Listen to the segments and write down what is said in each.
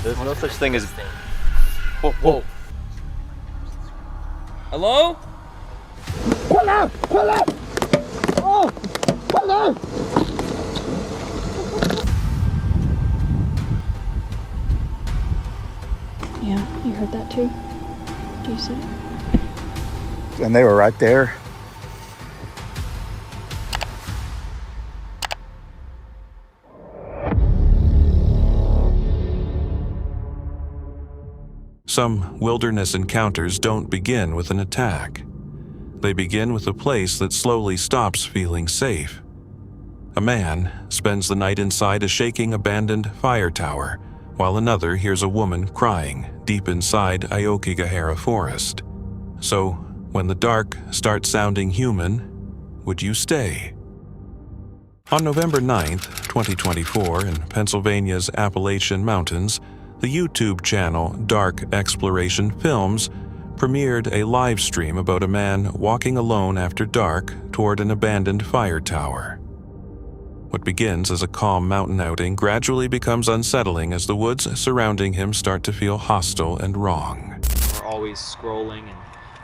There's no such thing as... Whoa, whoa. Hello? Hello! Hello! Oh! Hello! Yeah, you heard that too? Do you see it? And they were right there. Some wilderness encounters don't begin with an attack. They begin with a place that slowly stops feeling safe. A man spends the night inside a shaking abandoned fire tower, while another hears a woman crying deep inside Aokigahara forest. So, when the dark starts sounding human, would you stay? On November 9th, 2024, in Pennsylvania's Appalachian Mountains, the YouTube channel Dark Exploration Films premiered a live stream about a man walking alone after dark toward an abandoned fire tower. What begins as a calm mountain outing gradually becomes unsettling as the woods surrounding him start to feel hostile and wrong. We're always scrolling and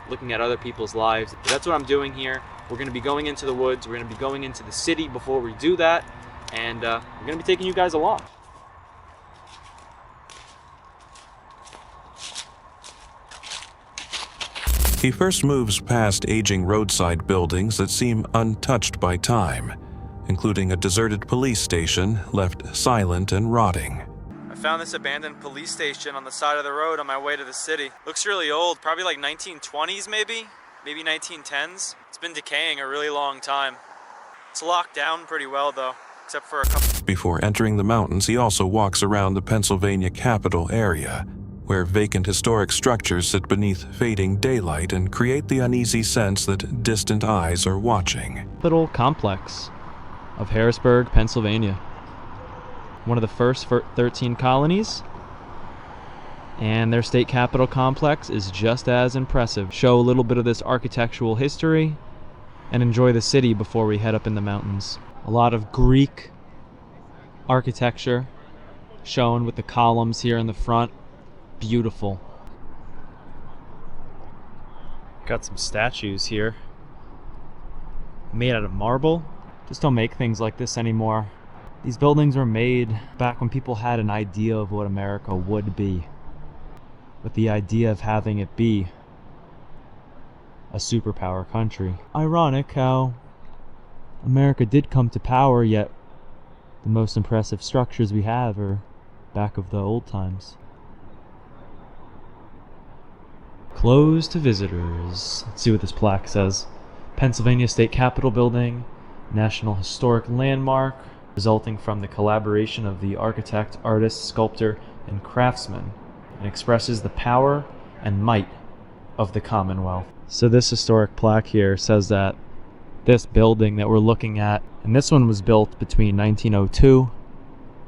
looking at other people's lives. That's what I'm doing here. We're going to be going into the woods. We're going to be going into the city before we do that. And we're going to be taking you guys along. He first moves past aging roadside buildings that seem untouched by time, including a deserted police station left silent and rotting. I found this abandoned police station on the side of the road on my way to the city. Looks really old, probably like 1920s maybe 1910s. It's been decaying a really long time. It's locked down pretty well though, except for a couple... Before entering the mountains, he also walks around the Pennsylvania capital area, where vacant historic structures sit beneath fading daylight and create the uneasy sense that distant eyes are watching. Little complex of Harrisburg, Pennsylvania. One of the first 13 colonies, and their state capitol complex is just as impressive. Show a little bit of this architectural history and enjoy the city before we head up in the mountains. A lot of Greek architecture shown with the columns here in the front. Beautiful. Got some statues here made out of marble. Just don't make things like this anymore. These buildings were made back when people had an idea of what America would be, with the idea of having it be a superpower country. Ironic how America did come to power, yet the most impressive structures we have are back of the old times. Closed to visitors. Let's see what this plaque says. Pennsylvania State Capitol Building, National Historic Landmark, resulting from the collaboration of the architect, artist, sculptor, and craftsman, and expresses the power and might of the Commonwealth. So this historic plaque here says that this building that we're looking at, and this one was built between 1902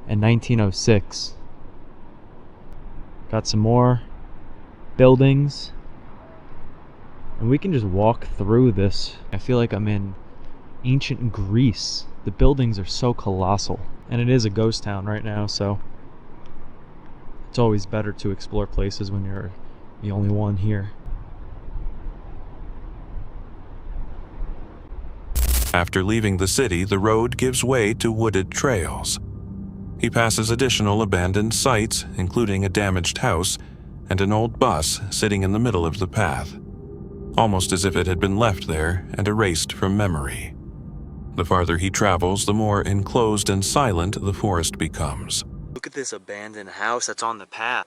and 1906. Got some more buildings. And we can just walk through this. I feel like I'm in ancient Greece. The buildings are so colossal. And it is a ghost town right now, so it's always better to explore places when you're the only one here. After leaving the city, the road gives way to wooded trails. He passes additional abandoned sites, including a damaged house and an old bus sitting in the middle of the path, almost as if it had been left there and erased from memory. The farther he travels, the more enclosed and silent the forest becomes. Look at this abandoned house that's on the path.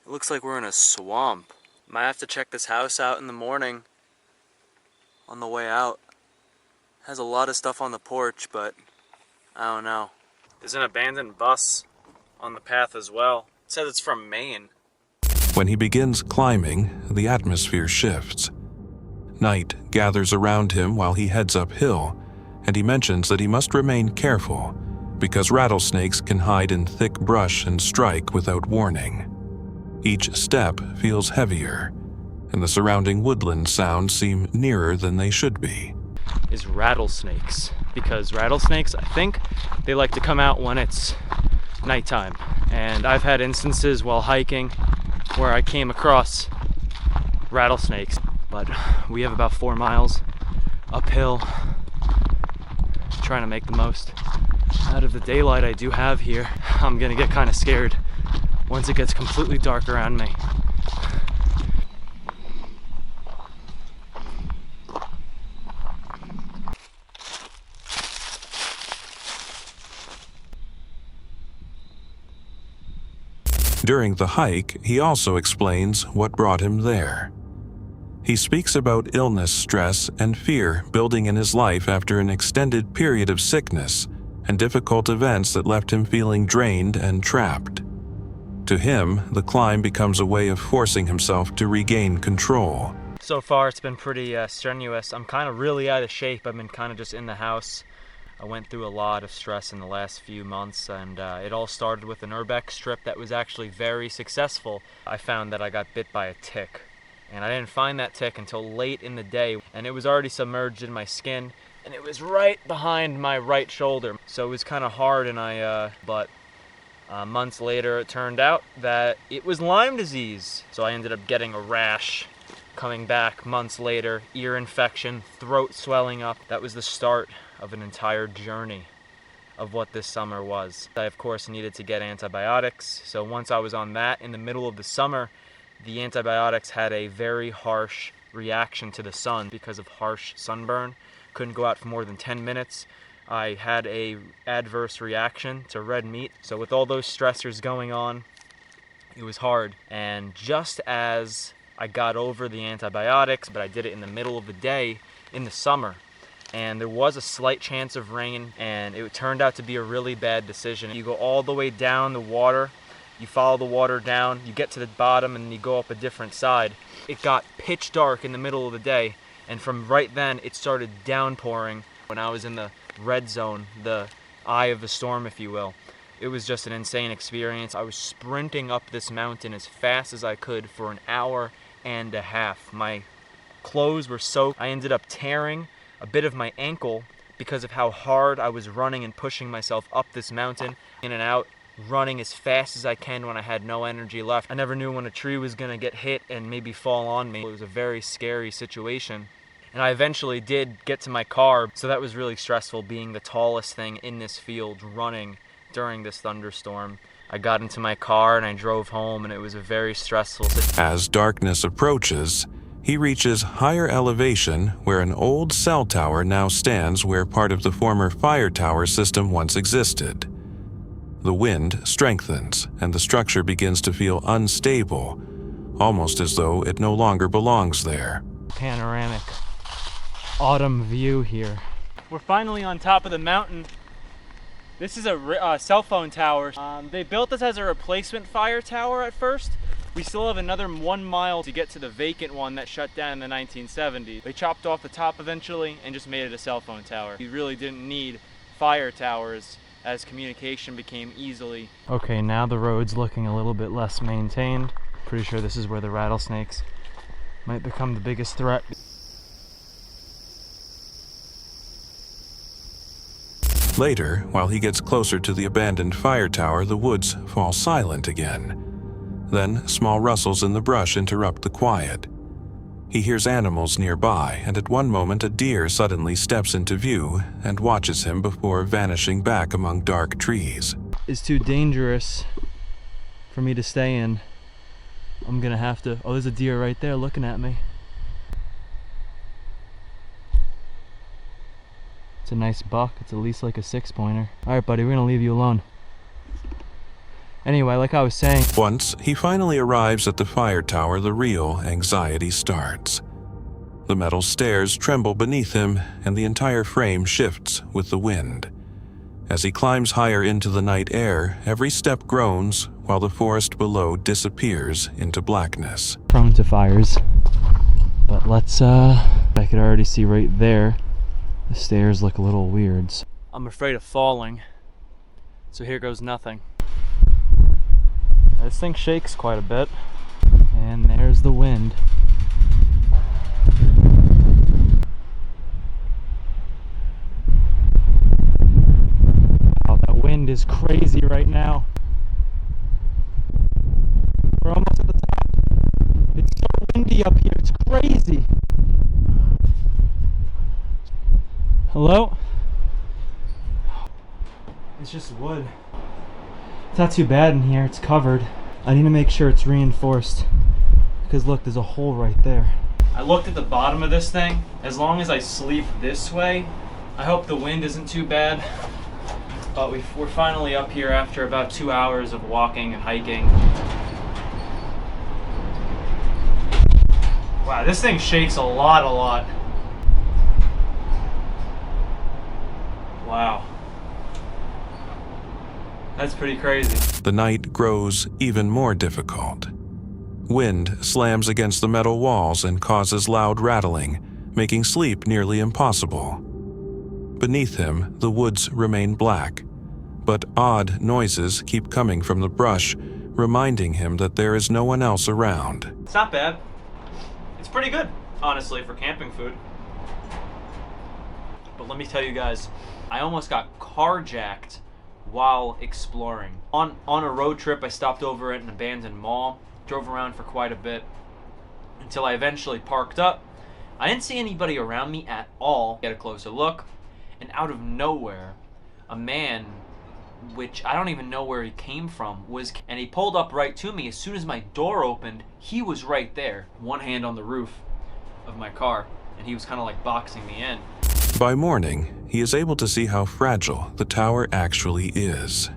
It looks like we're in a swamp. Might have to check this house out in the morning on the way out. Has a lot of stuff on the porch, but I don't know. There's an abandoned bus on the path as well. It says it's from Maine. When he begins climbing, the atmosphere shifts. Night gathers around him while he heads uphill, and he mentions that he must remain careful because rattlesnakes can hide in thick brush and strike without warning. Each step feels heavier, and the surrounding woodland sounds seem nearer than they should be. Is rattlesnakes, because rattlesnakes, I think, they like to come out when it's nighttime. And I've had instances while hiking where I came across rattlesnakes. But we have about 4 miles uphill, trying to make the most out of the daylight I do have here. I'm gonna get kind of scared once it gets completely dark around me. During the hike, he also explains what brought him there. He speaks about illness, stress, and fear building in his life after an extended period of sickness and difficult events that left him feeling drained and trapped. To him, the climb becomes a way of forcing himself to regain control. So far it's been pretty strenuous. I'm kind of really out of shape. I've been kind of just in the house. I went through a lot of stress in the last few months, and it all started with an urbex trip that was actually very successful. I found that I got bit by a tick, and I didn't find that tick until late in the day, and it was already submerged in my skin, and it was right behind my right shoulder. So it was kind of hard, and but months later it turned out that it was Lyme disease. So I ended up getting a rash, coming back months later, ear infection, throat swelling up. That was the start of an entire journey of what this summer was. I of course needed to get antibiotics, so once I was on that in the middle of the summer, the antibiotics had a very harsh reaction to the sun because of harsh sunburn. Couldn't go out for more than 10 minutes. I had a adverse reaction to red meat, so with all those stressors going on, it was hard. And just as I got over the antibiotics, but I did it in the middle of the day in the summer, and there was a slight chance of rain, and it turned out to be a really bad decision. You go all the way down the water, you follow the water down, you get to the bottom, and you go up a different side. It got pitch dark in the middle of the day, and from right then it started downpouring. When I was in the red zone, the eye of the storm, if you will, it was just an insane experience. I was sprinting up this mountain as fast as I could for an hour and a half. My clothes were soaked. I ended up tearing a bit of my ankle because of how hard I was running and pushing myself up this mountain, in and out, running as fast as I can when I had no energy left. I never knew when a tree was gonna get hit and maybe fall on me. It was a very scary situation. And I eventually did get to my car, so that was really stressful, being the tallest thing in this field running during this thunderstorm. I got into my car and I drove home, and it was a very stressful situation. As darkness approaches, he reaches higher elevation where an old cell tower now stands where part of the former fire tower system once existed. The wind strengthens and the structure begins to feel unstable, almost as though it no longer belongs there. Panoramic autumn view here. We're finally on top of the mountain. This is a cell phone tower. They built this as a replacement fire tower at first. We still have another 1 mile to get to the vacant one that shut down in the 1970s. They chopped off the top eventually and just made it a cell phone tower. You really didn't need fire towers as communication became easily. Okay, now the road's looking a little bit less maintained. Pretty sure this is where the rattlesnakes might become the biggest threat. Later, while he gets closer to the abandoned fire tower, the woods fall silent again. Then, small rustles in the brush interrupt the quiet. He hears animals nearby, and at one moment a deer suddenly steps into view and watches him before vanishing back among dark trees. It's too dangerous for me to stay in. I'm gonna have to... Oh, there's a deer right there looking at me. It's a nice buck. It's at least like a 6-pointer. Alright, buddy, we're gonna leave you alone. Anyway, like I was saying... Once he finally arrives at the fire tower, the real anxiety starts. The metal stairs tremble beneath him, and the entire frame shifts with the wind. As he climbs higher into the night air, every step groans, while the forest below disappears into blackness. Prone to fires. But let's, I could already see right there, the stairs look a little weird. I'm afraid of falling, so here goes nothing. This thing shakes quite a bit, and there's the wind. Wow, that wind is crazy right now. crazy. Hello? It's just wood. It's not too bad in here, it's covered. I need to make sure it's reinforced. Because look, there's a hole right there. I looked at the bottom of this thing. As long as I sleep this way, I hope the wind isn't too bad. But we're finally up here after about 2 hours of walking and hiking. Wow, this thing shakes a lot. Wow. That's pretty crazy. The night grows even more difficult. Wind slams against the metal walls and causes loud rattling, making sleep nearly impossible. Beneath him, the woods remain black, but odd noises keep coming from the brush, reminding him that there is no one else around. It's not bad. It's pretty good, honestly, for camping food. But let me tell you guys, I almost got carjacked while exploring. On a road trip, I stopped over at an abandoned mall, drove around for quite a bit, until I eventually parked up. I didn't see anybody around me at all. Get a closer look, and out of nowhere, a man, which I don't even know where he came from, and he pulled up right to me. As soon as my door opened, he was right there, one hand on the roof of my car, and he was kind of like boxing me in. By morning, he is able to see how fragile the tower actually is.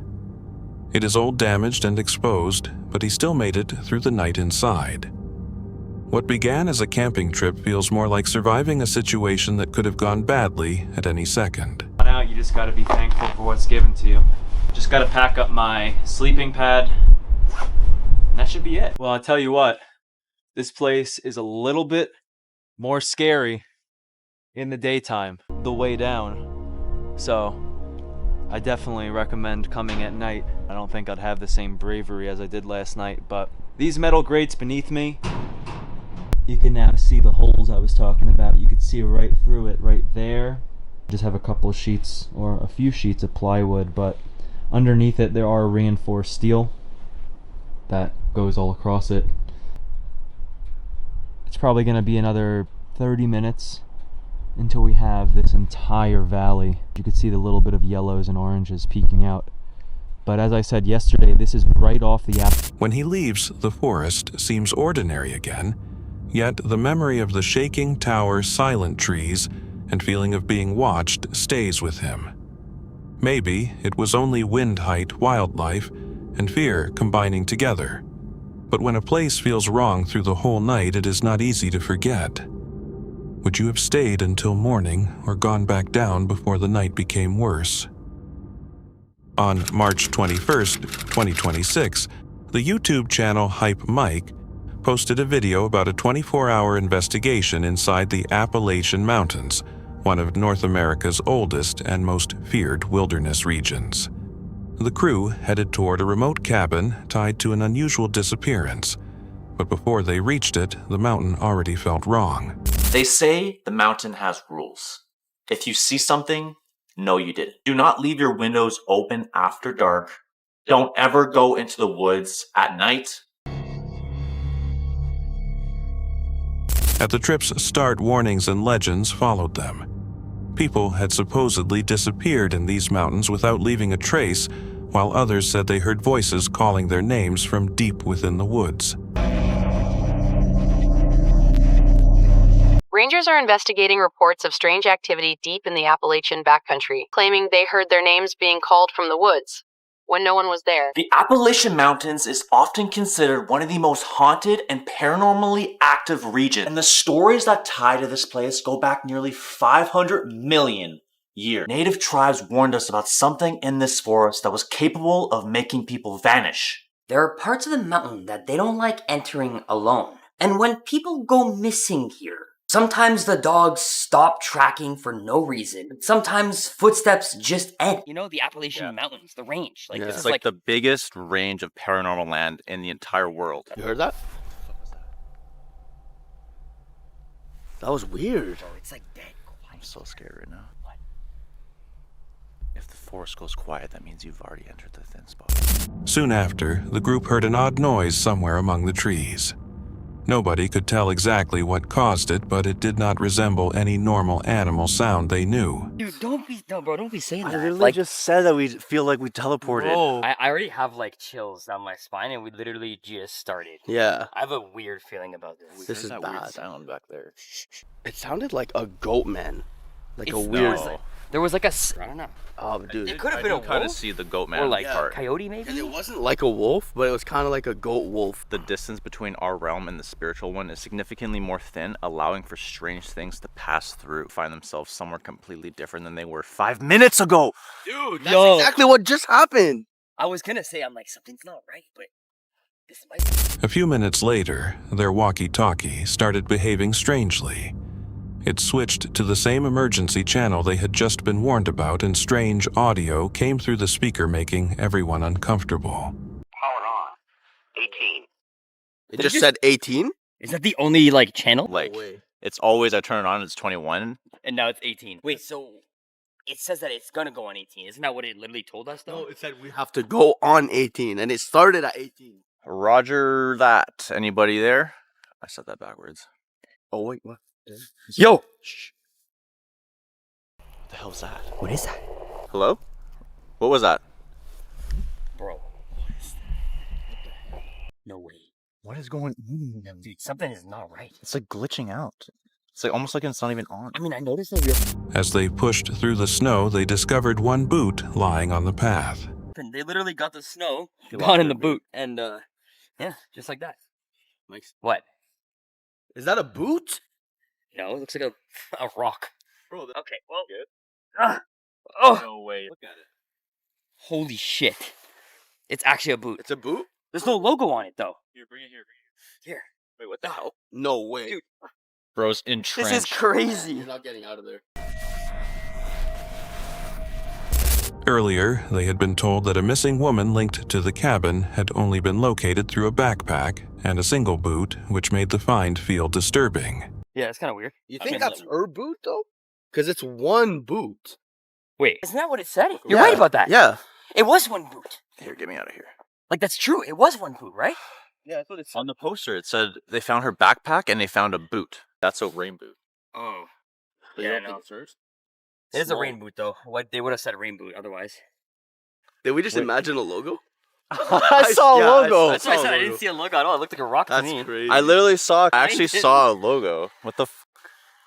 It is old, damaged, and exposed, but he still made it through the night inside. What began as a camping trip feels more like surviving a situation that could have gone badly at any second. Now you just gotta be thankful for what's given to you. Just gotta pack up my sleeping pad, and that should be it. Well, I'll tell you what, this place is a little bit more scary in the daytime, the way down. So I definitely recommend coming at night. I don't think I'd have the same bravery as I did last night, but these metal grates beneath me, you can now see the holes I was talking about. You could see right through it right there. Just have a couple of sheets or a few sheets of plywood, but underneath it there are reinforced steel that goes all across it. It's probably going to be another 30 minutes until we have this entire valley. You could see the little bit of yellows and oranges peeking out. But as I said yesterday, this is right off the When he leaves, the forest seems ordinary again, yet the memory of the shaking tower, silent trees, and feeling of being watched stays with him. Maybe it was only wind height, wildlife, and fear combining together. But when a place feels wrong through the whole night, it is not easy to forget. Would you have stayed until morning or gone back down before the night became worse? On March 21st, 2026, the YouTube channel Hype Mike posted a video about a 24-hour investigation inside the Appalachian Mountains, one of North America's oldest and most feared wilderness regions. The crew headed toward a remote cabin tied to an unusual disappearance, but before they reached it, the mountain already felt wrong. They say the mountain has rules. If you see something, know you did it. Do not leave your windows open after dark. Don't ever go into the woods at night. At the trip's start, warnings and legends followed them. People had supposedly disappeared in these mountains without leaving a trace, while others said they heard voices calling their names from deep within the woods. Rangers are investigating reports of strange activity deep in the Appalachian backcountry, claiming they heard their names being called from the woods when no one was there. The Appalachian Mountains is often considered one of the most haunted and paranormally active regions, and the stories that tie to this place go back nearly 500 million years. Native tribes warned us about something in this forest that was capable of making people vanish. There are parts of the mountain that they don't like entering alone. And when people go missing here, sometimes the dogs stop tracking for no reason. Sometimes footsteps just end. You know, the Appalachian Mountains, the range. Like, this It's is like the biggest range of paranormal land in the entire world. You heard that? That was weird. Bro, it's like dead quiet. I'm so scared right now. What? If the forest goes quiet, that means you've already entered the thin spot. Soon after, the group heard an odd noise somewhere among the trees. Nobody could tell exactly what caused it, but it did not resemble any normal animal sound they knew. Dude, don't be saying I that. literally Like, just said that we feel like we teleported. bro, I already have like chills down my spine, and we literally just started. Yeah. I have a weird feeling about this. This is that bad. weird sound back there. It sounded like a goat man. Like a It's- weird. There was like a, I don't know. Oh, dude. It could have been a kind of wolf see the goat man or like part. coyote, And maybe. it wasn't like a wolf, but it was kind of like a goat wolf. The distance between our realm and the spiritual one is significantly more thin, allowing for strange things to pass through, find themselves somewhere completely different than they were 5 minutes ago. Dude, that's Yo. exactly what just happened. I was gonna say, I'm like, something's not right, but this might be. A few minutes later, their walkie-talkie started behaving strangely. It switched to the same emergency channel they had just been warned about, and strange audio came through the speaker, making everyone uncomfortable. Power on. 18. It just said 18? Is that the only like channel? Like, No way. it's always I turn it on, it's 21. And now it's 18. Wait, so it says that it's gonna go on 18. Isn't that what it literally told us though? No, it said we have to go on 18, and it started at 18. Roger that. Anybody there? I said that backwards. Oh, wait, what? Yo! Shh. What the hell's that? What is that? Hello? What was that? Bro. No way. What is going on? Dude, something is not right. It's like glitching out. It's like almost like it's not even on. I mean, I noticed that you're... As they pushed through the snow, they discovered one boot lying on the path. They literally got the snow, They got locked in their the boot, and yeah, just like that. Mike's. What? Is that a boot? No, it looks like a rock. Bro, Okay, well... Oh! No way. look at it. Holy shit. It's actually a boot. It's a boot? There's no logo on it, though. Here, bring it here. Here. Wait, what the hell? No way. Dude. Bro's entrenched. This is crazy. You're not getting out of there. Earlier, they had been told that a missing woman linked to the cabin had only been located through a backpack and a single boot, which made the find feel disturbing. Yeah, it's kind of weird. You I think mean, that's like- her boot, though? Because it's one boot. Wait, isn't that what it said? You're Yeah. right about that. Yeah. It was one boot. Here, get me out of here. Like, that's true. It was one boot, right? Yeah, that's what it On the poster, it said they found her backpack and they found a boot. That's a rain boot. Oh. But Yeah, you I don't think know. it's hers? It is a Small. rain boot, though. What they would have said rain boot otherwise. Did we just Wait. imagine a logo? I saw a yeah, logo. That's why I said I logo. didn't see a logo at all. It looked like a rock to That's me. crazy. I literally saw. I actually didn't. saw a logo. What the?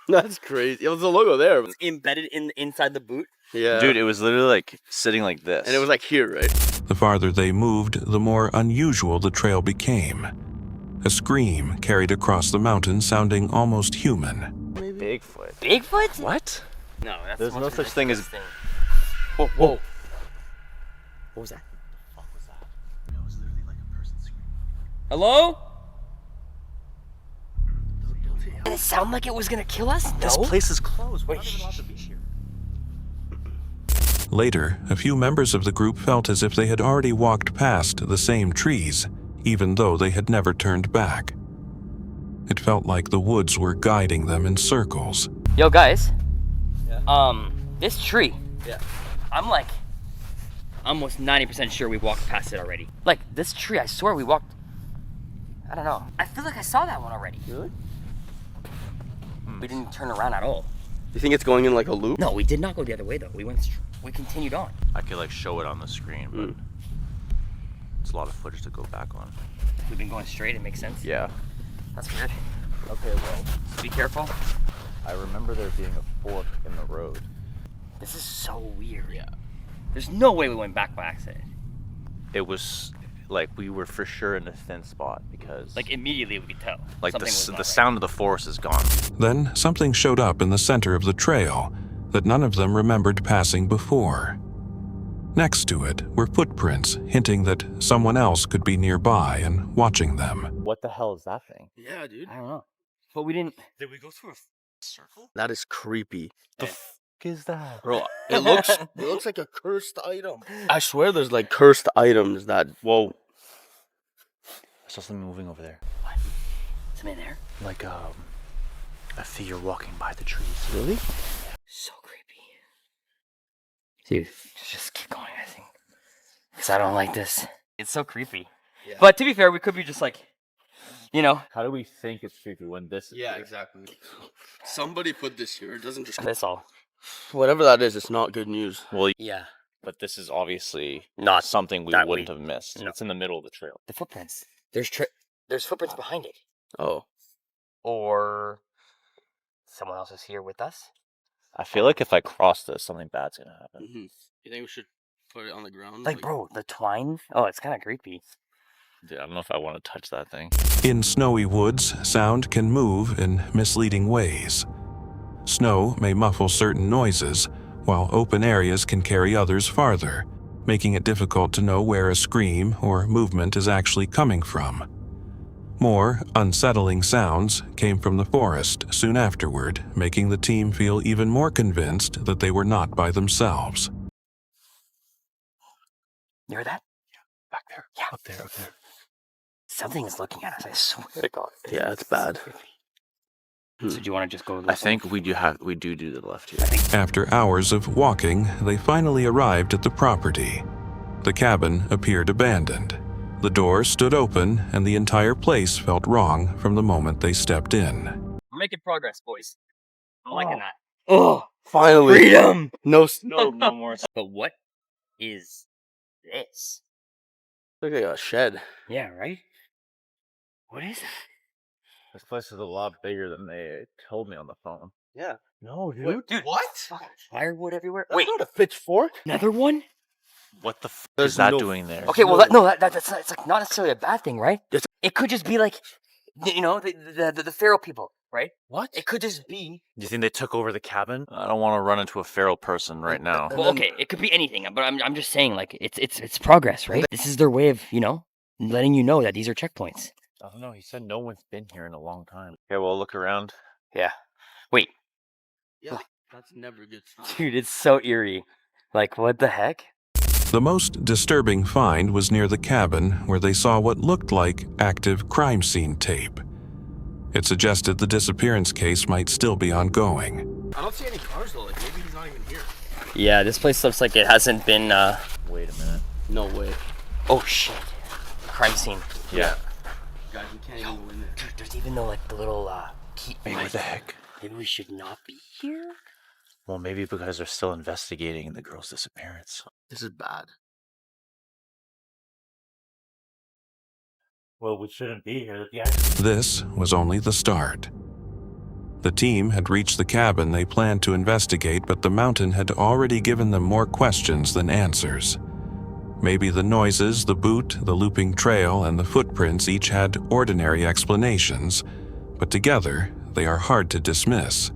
That's crazy. It was a logo there. It's embedded inside the boot. Yeah. Dude, it was literally like sitting like this. And it was like here, right? The farther they moved, the more unusual the trail became. A scream carried across the mountain, sounding almost human. Bigfoot. Bigfoot? What? No, that's There's the no most such thing as- ridiculous thing. Whoa. What was that? What was that? It was literally like a person screaming. Hello? Did it sound like it was gonna kill us? This No. place is closed. We're Wait, not even allowed to be here. Later, a few members of the group felt as if they had already walked past the same trees, even though they had never turned back. It felt like the woods were guiding them in circles. Yo, guys. Yeah. This tree. Yeah. I'm like almost 90% sure we walked past it already. Like, this tree, I swear we walked. I don't know. I feel like I saw that one already. Really? We didn't turn around at all. You think it's going in like a loop? No, we did not go the other way though. We continued on. I could like show it on the screen, but it's a lot of footage to go back on. We've been going straight. It makes sense. Yeah. That's weird. Okay, well, Be careful. I remember there being a fork in the road. This is so weird. Yeah. There's no way we went back by accident. It was like we were for sure in a thin spot because Like immediately we could tell. like something was the not right. sound of the forest is gone. Then something showed up in the center of the trail that none of them remembered passing before. Next to it were footprints, hinting that someone else could be nearby and watching them. What the hell is that thing? Yeah, dude. I don't know. But we didn't. Did we go through a circle? That is creepy. The fuck is that? Bro, it looks like a cursed item. I swear there's like cursed items that Whoa. I saw something moving over there. What? Something there? Like a figure walking by the trees. really? So creepy. Dude, just keep going, I think. Because I don't like this. It's so creepy. Yeah. But to be fair, we could be just like You know? How do we think it's creepy when this is Yeah, here? exactly. Somebody put this here. It doesn't just. That's all. Whatever that is, it's not good news. Well, Yeah. but this is obviously Not something we that wouldn't we- have missed. no. It's in the middle of the trail. The footprints. There's footprints behind it. Oh. Or someone else is here with us. I feel like if I cross this, something bad's gonna happen. Mm-hmm. You think we should put it on the ground? Like, bro, the twine. Oh, it's kind of creepy. Dude, I don't know if I want to touch that thing. In snowy woods, sound can move in misleading ways. Snow may muffle certain noises, while open areas can carry others farther, making it difficult to know where a scream or movement is actually coming from. More unsettling sounds came from the forest soon afterward, making the team feel even more convinced that they were not by themselves. You heard that? Back there. Yeah. Up there, up there. Something is looking at us. I swear to God. Yeah, it's bad. So do you want to just go? I think we do the left here. After hours of walking, they finally arrived at the property. The cabin appeared abandoned. The door stood open, and the entire place felt wrong from the moment they stepped in. We're making progress, boys. I'm liking that. Oh, finally. Freedom! No snow. No more. But what is this? Look like a shed. Yeah, right? What is that? This place is a lot bigger than they told me on the phone. Yeah. No, dude. Dude, What? fucking firewood everywhere. That's Wait, not a pitchfork. another one? What the f There's is that no- doing there? Okay, well, that's it's like not necessarily a bad thing, right? It's- It could just be like, you know, the feral people, right? What? It could just be. Do you think they took over the cabin? I don't want to run into a feral person right now. Well, okay, it could be anything, but I'm just saying, like, it's progress, right? This is their way of, you know, letting you know that these are checkpoints. I don't know. He said no one's been here in a long time. Okay, well, look around. Yeah. Wait, Yeah. That's never a good sign. dude, it's so eerie. Like, what the heck? The most disturbing find was near the cabin, where they saw what looked like active crime scene tape. It suggested the disappearance case might still be ongoing. I don't see any cars though. Like maybe he's not even here. Yeah, this place looks like it hasn't been, Wait a minute. No way. oh shit. Crime scene. Yeah. Guys, we can't even go in there. Dude, there's even the little, key. Wait, what the heck? Maybe we should not be here? Well, maybe because they're still investigating the girl's disappearance. This is bad. Well, we shouldn't be here. This was only the start. The team had reached the cabin they planned to investigate, but the mountain had already given them more questions than answers. Maybe the noises, the boot, the looping trail, and the footprints each had ordinary explanations, but together they are hard to dismiss.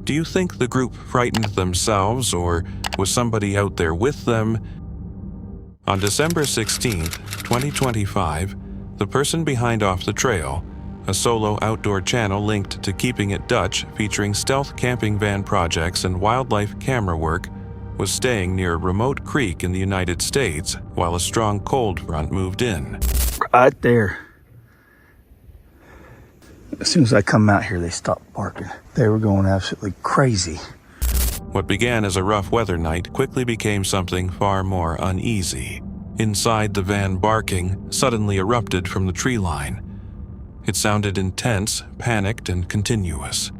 Do you think the group frightened themselves, or was somebody out there with them? On December 16th, 2025, the person behind Off the Trail, a solo outdoor channel linked to Keeping It Dutch featuring stealth camping van projects and wildlife camera work, was staying near a remote creek in the United States while a strong cold front moved in. Right there. As soon as I come out here, they stopped barking. They were going absolutely crazy. What began as a rough weather night quickly became something far more uneasy. Inside, the van barking suddenly erupted from the tree line. It sounded intense, panicked, and continuous.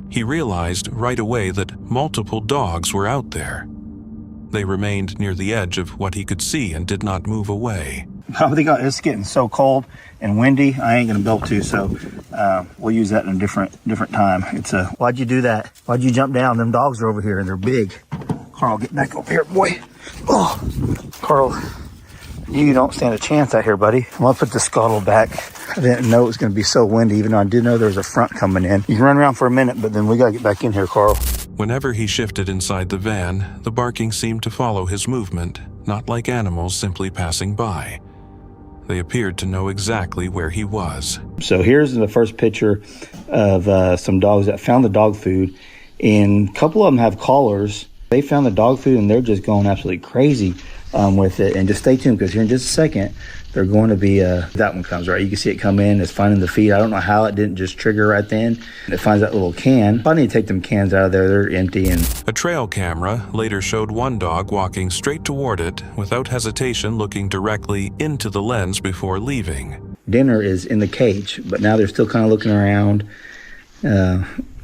He realized right away that multiple dogs were out there. They remained near the edge of what he could see and did not move away. I think it's getting so cold and windy, I ain't gonna be able to, so we'll use that in a different time. Why'd you do that? Why'd you jump down? Them dogs are over here and they're big. Carl, get back over here, boy. Oh, Carl, you don't stand a chance out here, buddy. I'm gonna put the scuttle back. I didn't know it was gonna be so windy, even though I did know there was a front coming in. You can run around for a minute, but then we gotta get back in here, Carl. Whenever he shifted inside the van, the barking seemed to follow his movement, not like animals simply passing by. They appeared to know exactly where he was. So here's the first picture of some dogs that found the dog food, and a couple of them have collars. They found the dog food and they're just going absolutely crazy with it. And just stay tuned, because here in just a second, they're going to be, that one comes, right? You can see it come in, it's finding the feed. I don't know how it didn't just trigger right then. It finds that little can. I need to take them cans out of there, they're empty. And A trail camera later showed one dog walking straight toward it without hesitation, looking directly into the lens before leaving. dinner is in the cage, but now they're still kind of looking around,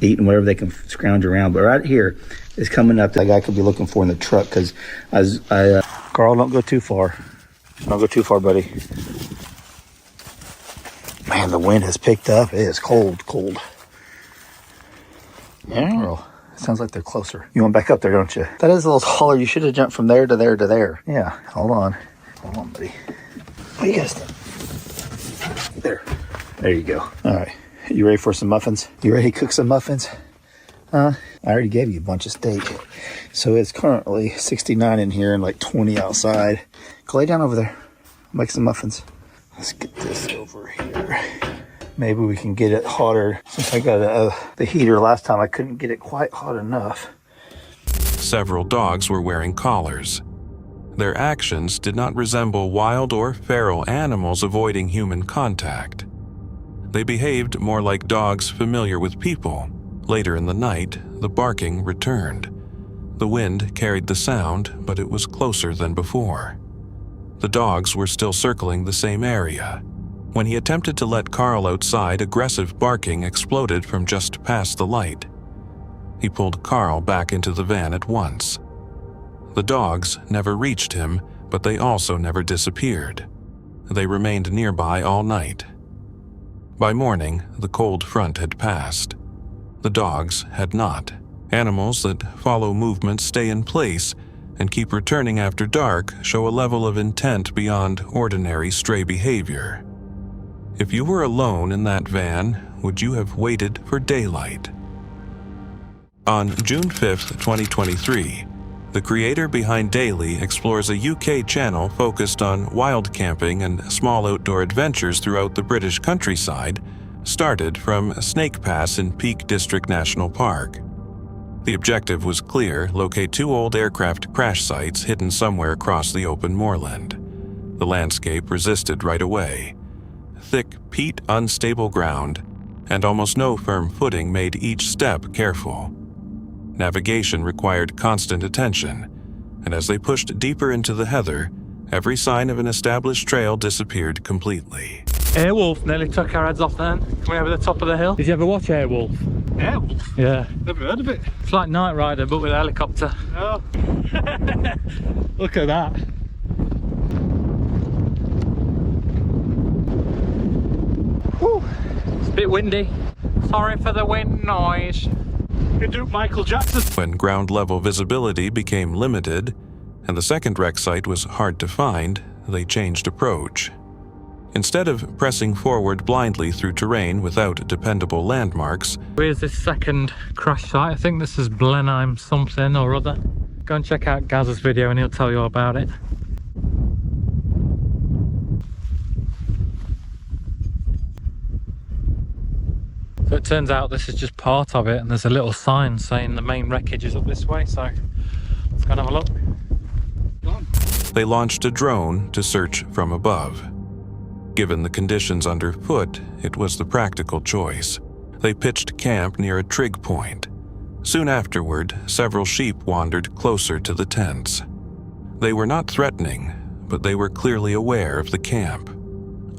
eating whatever they can scrounge around. But right here is coming up that guy could be looking for in the truck, because Carl, don't go too far. Don't go too far, buddy. Man, the wind has picked up. It is cold. Yeah, Carl. Sounds like they're closer. You went back up there, don't you? That is a little taller. You should have jumped from there to there to there. Yeah, hold on, buddy. What you guys doing? There you go. All right, you ready for some muffins? You ready to cook some muffins? I already gave you a bunch of steak. So it's currently 69 in here and like 20 outside. Go lay down over there. Make some muffins. Let's get this over here. Maybe we can get it hotter. Since I got the heater last time, I couldn't get it quite hot enough. Several dogs were wearing collars. Their actions did not resemble wild or feral animals avoiding human contact. They behaved more like dogs familiar with people. Later in the night, the barking returned. The wind carried the sound, but it was closer than before. The dogs were still circling the same area. When he attempted to let Carl outside, aggressive barking exploded from just past the light. He pulled Carl back into the van at once. The dogs never reached him, but they also never disappeared. They remained nearby all night. By morning, the cold front had passed. The dogs had not. Animals that follow movement stay in place and keep returning after dark show a level of intent beyond ordinary stray behavior. If you were alone in that van, would you have waited for daylight? On June 5th, 2023, the creator behind Daily explores a UK channel focused on wild camping and small outdoor adventures throughout the British countryside, started from Snake Pass in Peak District National Park. The objective was clear: locate 2 old aircraft crash sites hidden somewhere across the open moorland. The landscape resisted right away. Thick, peat, unstable ground, and almost no firm footing made each step careful. Navigation required constant attention, and as they pushed deeper into the heather, every sign of an established trail disappeared completely. Airwolf nearly took our heads off then, coming over the top of the hill. Did you ever watch Airwolf? Airwolf? Yeah. Never heard of it. It's like Knight Rider, but with a helicopter. Oh. Look at that. Whew. It's a bit windy. Sorry for the wind noise. You do Michael Jackson. When ground level visibility became limited and the second wreck site was hard to find, they changed approach. Instead of pressing forward blindly through terrain without dependable landmarks, Here's this second crash site. I think this is Blenheim something or other. Go and check out Gaz's video and he'll tell you all about it. So it turns out this is just part of it, and there's a little sign saying the main wreckage is up this way, so let's go and have a look. they launched a drone to search from above. Given the conditions underfoot, it was the practical choice. They pitched camp near a trig point. Soon afterward, several sheep wandered closer to the tents. They were not threatening, but they were clearly aware of the camp.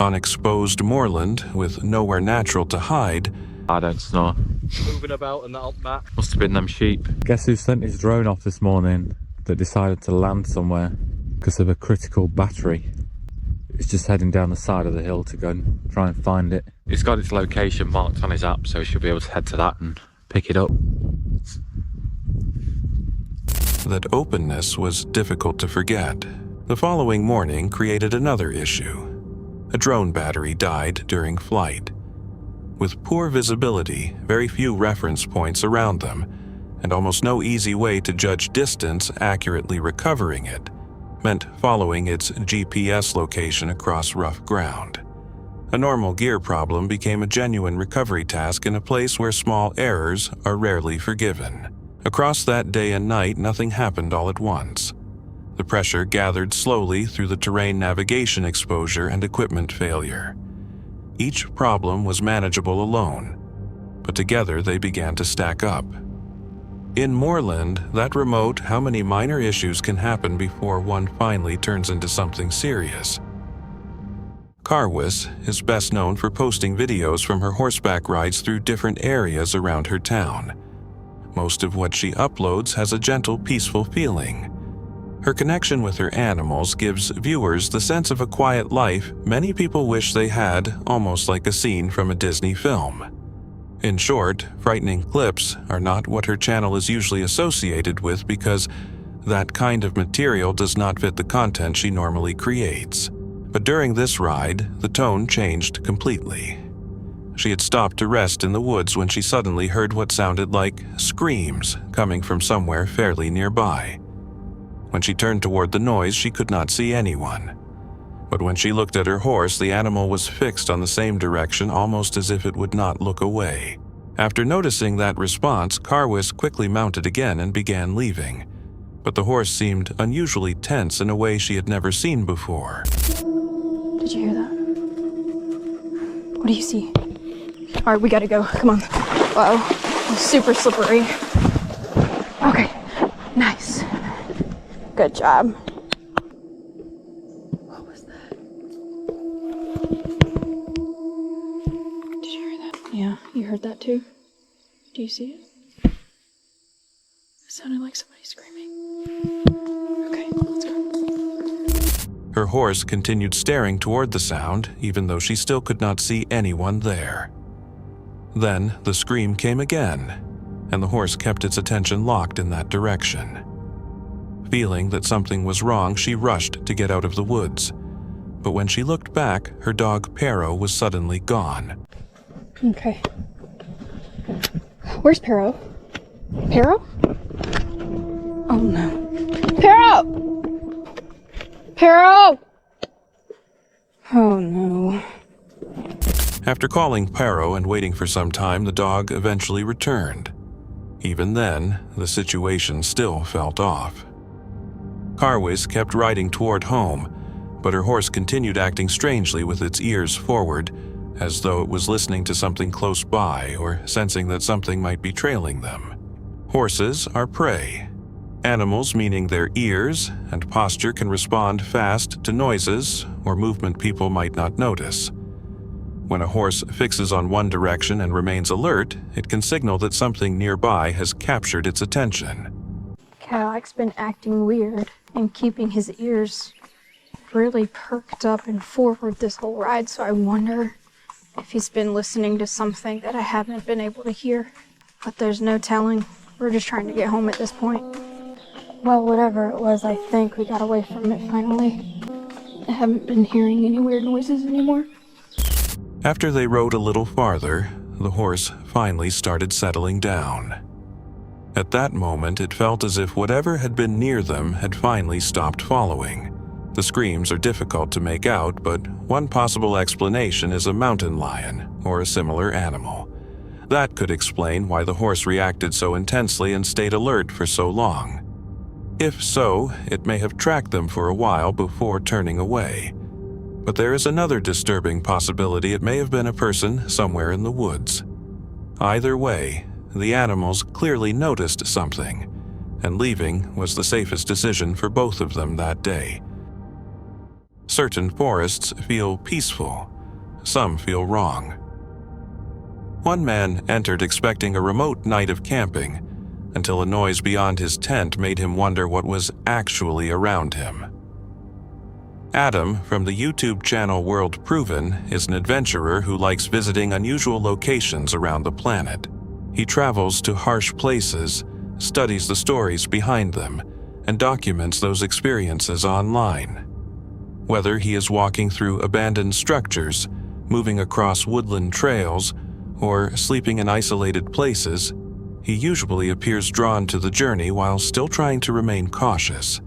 On exposed moorland, with nowhere natural to hide, I don't know. Moving about and that up back. Must have been them sheep. Guess who sent his drone off this morning that decided to land somewhere because of a critical battery? It's just heading down the side of the hill to go and try and find it. It's got its location marked on his app, so he should be able to head to that and pick it up. That openness was difficult to forget. The following morning created another issue. A drone battery died during flight. With poor visibility, very few reference points around them, and almost no easy way to judge distance accurately, recovering it meant following its GPS location across rough ground. A normal gear problem became a genuine recovery task in a place where small errors are rarely forgiven. Across that day and night, nothing happened all at once. The pressure gathered slowly through the terrain navigation exposure and equipment failure. Each problem was manageable alone, but together they began to stack up. In Morland, that remote, how many minor issues can happen before one finally turns into something serious? Carwis is best known for posting videos from her horseback rides through different areas around her town. Most of what she uploads has a gentle, peaceful feeling. Her connection with her animals gives viewers the sense of a quiet life many people wish they had, almost like a scene from a Disney film. In short, frightening clips are not what her channel is usually associated with because that kind of material does not fit the content she normally creates. But during this ride, the tone changed completely. She had stopped to rest in the woods when she suddenly heard what sounded like screams coming from somewhere fairly nearby. When she turned toward the noise, she could not see anyone. But when she looked at her horse, the animal was fixed on the same direction, almost as if it would not look away. After noticing that response, Carwis quickly mounted again and began leaving. But the horse seemed unusually tense in a way she had never seen before. Did you hear that? What do you see? All right, we gotta go. Come on. Uh-oh. It's super slippery. Okay. Nice. Good job. What was that? Did you hear that? Yeah, you heard that too? Do you see it? It sounded like somebody screaming. Okay, let's go. Her horse continued staring toward the sound, even though she still could not see anyone there. Then the scream came again, and the horse kept its attention locked in that direction. Feeling that something was wrong, she rushed to get out of the woods. But when she looked back, her dog Pero was suddenly gone. Okay. Where's Pero? Pero? Oh no. Pero! Pero! Oh no. After calling Pero and waiting for some time, the dog eventually returned. Even then, the situation still felt off. Carwis kept riding toward home, but her horse continued acting strangely with its ears forward, as though it was listening to something close by or sensing that something might be trailing them. Horses are prey. Animals, meaning their ears and posture, can respond fast to noises or movement people might not notice. When a horse fixes on one direction and remains alert, it can signal that something nearby has captured its attention. Cadillac's been acting weird and keeping his ears really perked up and forward this whole ride, so I wonder if he's been listening to something that I haven't been able to hear. But there's no telling. We're just trying to get home at this point. Well, whatever it was, I think we got away from it finally. I haven't been hearing any weird noises anymore. After they rode a little farther, the horse finally started settling down. At that moment, it felt as if whatever had been near them had finally stopped following. The screams are difficult to make out, but one possible explanation is a mountain lion or a similar animal. That could explain why the horse reacted so intensely and stayed alert for so long. If so, it may have tracked them for a while before turning away. But there is another disturbing possibility: it may have been a person somewhere in the woods. Either way, the animals clearly noticed something, and leaving was the safest decision for both of them that day. Certain forests feel peaceful, some feel wrong. One man entered expecting a remote night of camping, until a noise beyond his tent made him wonder what was actually around him. Adam, from the YouTube channel World Proven, is an adventurer who likes visiting unusual locations around the planet. He travels to harsh places, studies the stories behind them, and documents those experiences online. Whether he is walking through abandoned structures, moving across woodland trails, or sleeping in isolated places, he usually appears drawn to the journey while still trying to remain cautious.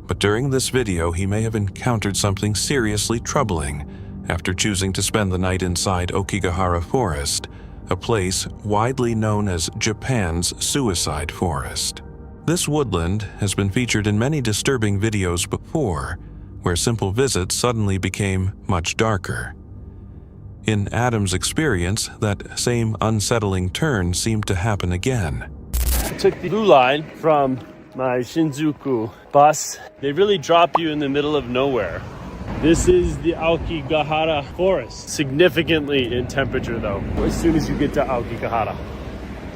But during this video, he may have encountered something seriously troubling after choosing to spend the night inside Aokigahara Forest, a place widely known as Japan's suicide forest. This woodland has been featured in many disturbing videos before, where simple visits suddenly became much darker. In Adam's experience, that same unsettling turn seemed to happen again. I took the blue line from my Shinjuku bus. They really drop you in the middle of nowhere. This is the Aokigahara forest. Significantly in temperature though, as soon as you get to Aokigahara.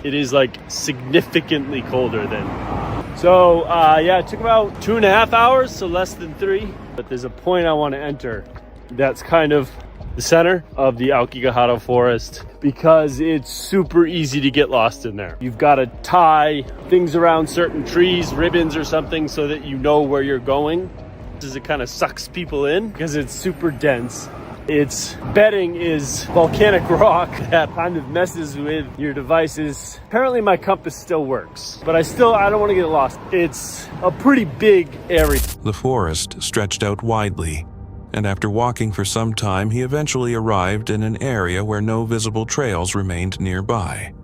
It is like significantly colder than. So yeah, it took about 2.5 hours, so less than 3. But there's a point I want to enter that's kind of the center of the Aokigahara forest because it's super easy to get lost in there. You've got to tie things around certain trees, ribbons or something, so that you know where you're going. It kind of sucks people in because it's super dense. Its bedding is volcanic rock that kind of messes with your devices. Apparently my compass still works, but I don't want to get lost. It's a pretty big area. The forest stretched out widely, and after walking for some time, he eventually arrived in an area where no visible trails remained nearby.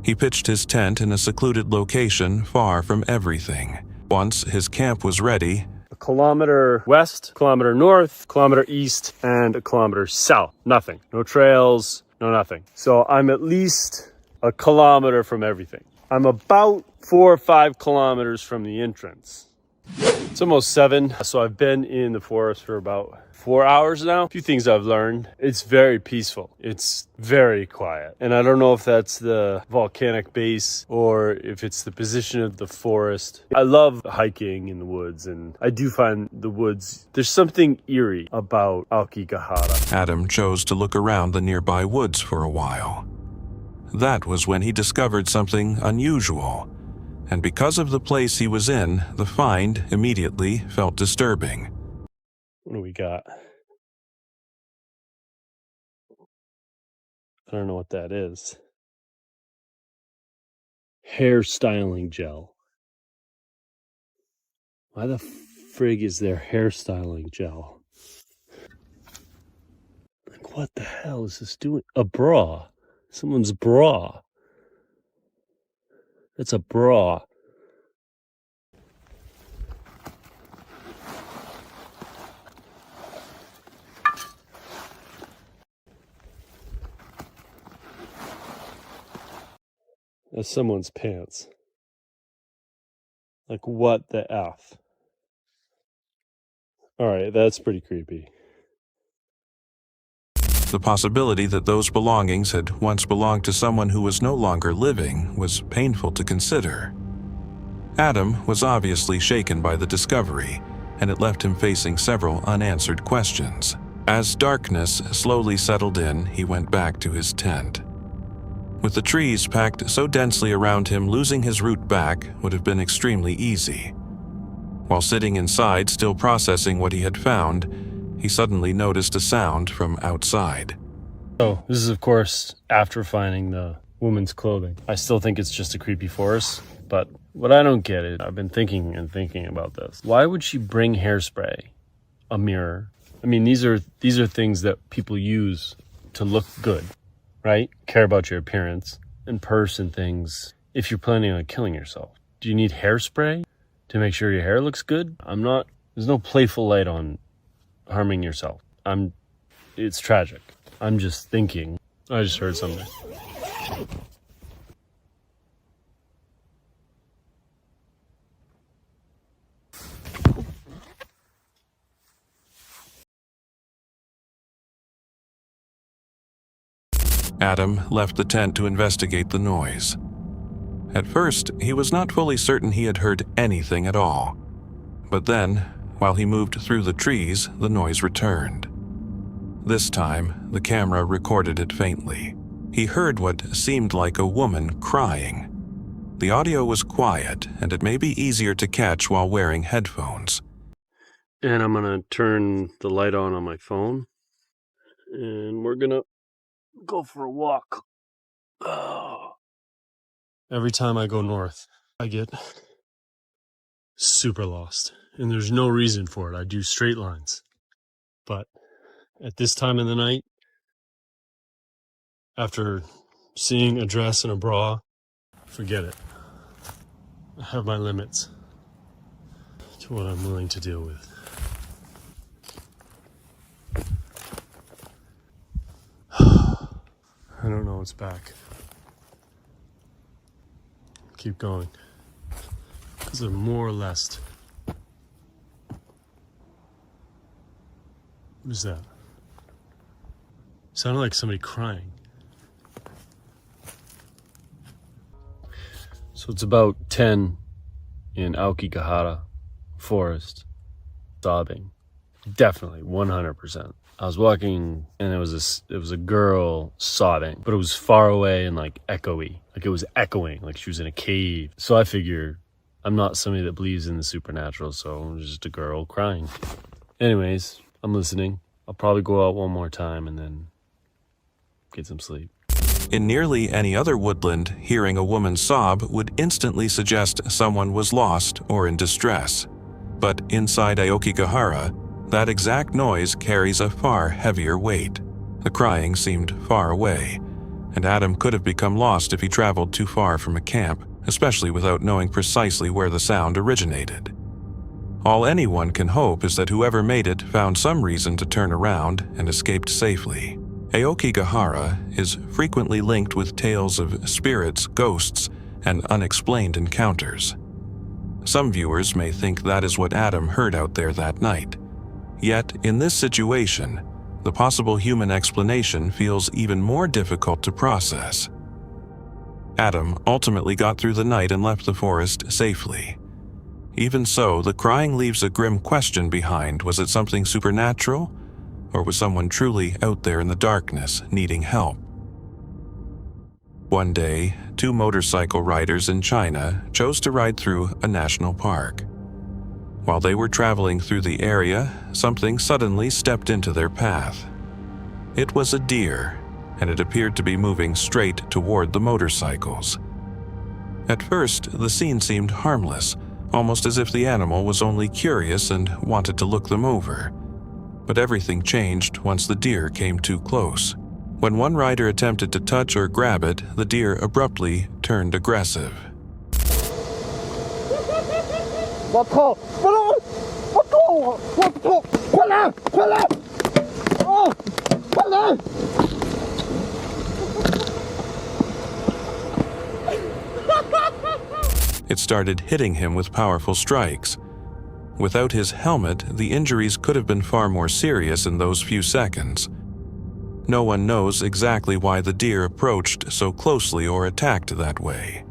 He pitched his tent in a secluded location far from everything. Once his camp was ready, A kilometer west, kilometer north, kilometer east, and a kilometer south. Nothing. No trails, no nothing. So I'm at least a kilometer from everything. I'm about 4 or 5 kilometers from the entrance. It's almost 7, so I've been in the forest for about 4 hours now. A few things I've learned. It's very peaceful. It's very quiet. And I don't know if that's the volcanic base or if it's the position of the forest. I love hiking in the woods, and I do find the woods, there's something eerie about Aokigahara. Adam chose to look around the nearby woods for a while. That was when he discovered something unusual. And because of the place he was in, the find immediately felt disturbing. What do we got? I don't know what that is. Hair styling gel. Why the frig is there hair styling gel? Like, what the hell is this doing? A bra. Someone's bra. It's a bra. That's someone's pants. Like, what the F? Alright, that's pretty creepy. The possibility that those belongings had once belonged to someone who was no longer living was painful to consider. Adam was obviously shaken by the discovery, and it left him facing several unanswered questions. As darkness slowly settled in, he went back to his tent. With the trees packed so densely around him, losing his route back would have been extremely easy. While sitting inside, still processing what he had found, he suddenly noticed a sound from outside. So, this is of course after finding the woman's clothing. I still think it's just a creepy forest, but what I don't get is, I've been thinking about this. Why would she bring hairspray, a mirror? I mean, these are things that people use to look good, right? Care about your appearance and purse and things. If you're planning on killing yourself, do you need hairspray to make sure your hair looks good? There's no playful light on harming yourself. It's tragic. I'm just thinking. I just heard something. Adam left the tent to investigate the noise. At first, he was not fully certain he had heard anything at all. But then, while he moved through the trees, the noise returned. This time, the camera recorded it faintly. He heard what seemed like a woman crying. The audio was quiet, and it may be easier to catch while wearing headphones. And I'm gonna turn the light on my phone, and we're gonna go for a walk. Oh. Every time I go north, I get super lost, and there's no reason for it. I do straight lines, but at this time of the night, after seeing a dress and a bra, forget it. I have my limits to what I'm willing to deal with. I don't know what's back. Keep going. Because they're more or less What is that? Sounded like somebody crying. So it's about 10 in Aokigahara forest, sobbing. Definitely, 100%. I was walking and it was a girl sobbing, but it was far away and like echoey. Like it was echoing, like she was in a cave. So I figure I'm not somebody that believes in the supernatural, so I'm just a girl crying. Anyways, I'm listening. I'll probably go out one more time and then get some sleep. In nearly any other woodland, hearing a woman sob would instantly suggest someone was lost or in distress. But inside Aokigahara, that exact noise carries a far heavier weight. The crying seemed far away, and Adam could have become lost if he traveled too far from a camp, especially without knowing precisely where the sound originated. All anyone can hope is that whoever made it found some reason to turn around and escaped safely. Aokigahara is frequently linked with tales of spirits, ghosts, and unexplained encounters. Some viewers may think that is what Adam heard out there that night. Yet, in this situation, the possible human explanation feels even more difficult to process. Adam ultimately got through the night and left the forest safely. Even so, the crying leaves a grim question behind. Was it something supernatural? Or was someone truly out there in the darkness needing help? One day, 2 motorcycle riders in China chose to ride through a national park. While they were traveling through the area, something suddenly stepped into their path. It was a deer, and it appeared to be moving straight toward the motorcycles. At first, the scene seemed harmless, almost as if the animal was only curious and wanted to look them over. But everything changed once the deer came too close. When one rider attempted to touch or grab it, the deer abruptly turned aggressive. It started hitting him with powerful strikes. Without his helmet, the injuries could have been far more serious in those few seconds. No one knows exactly why the deer approached so closely or attacked that way.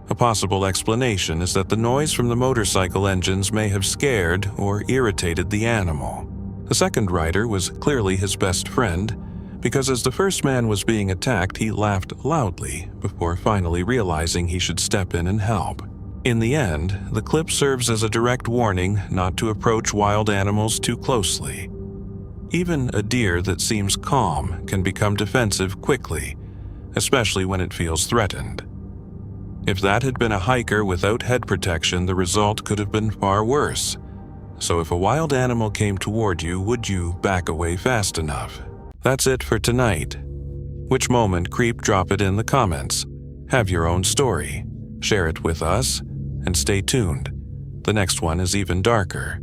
A possible explanation is that the noise from the motorcycle engines may have scared or irritated the animal. The second rider was clearly his best friend, because as the first man was being attacked, he laughed loudly before finally realizing he should step in and help. In the end, the clip serves as a direct warning not to approach wild animals too closely. Even a deer that seems calm can become defensive quickly, especially when it feels threatened. If that had been a hiker without head protection, the result could have been far worse. So if a wild animal came toward you, would you back away fast enough? That's it for tonight. Which moment creep? Drop it in the comments. Have your own story. Share it with us, and stay tuned. The next one is even darker.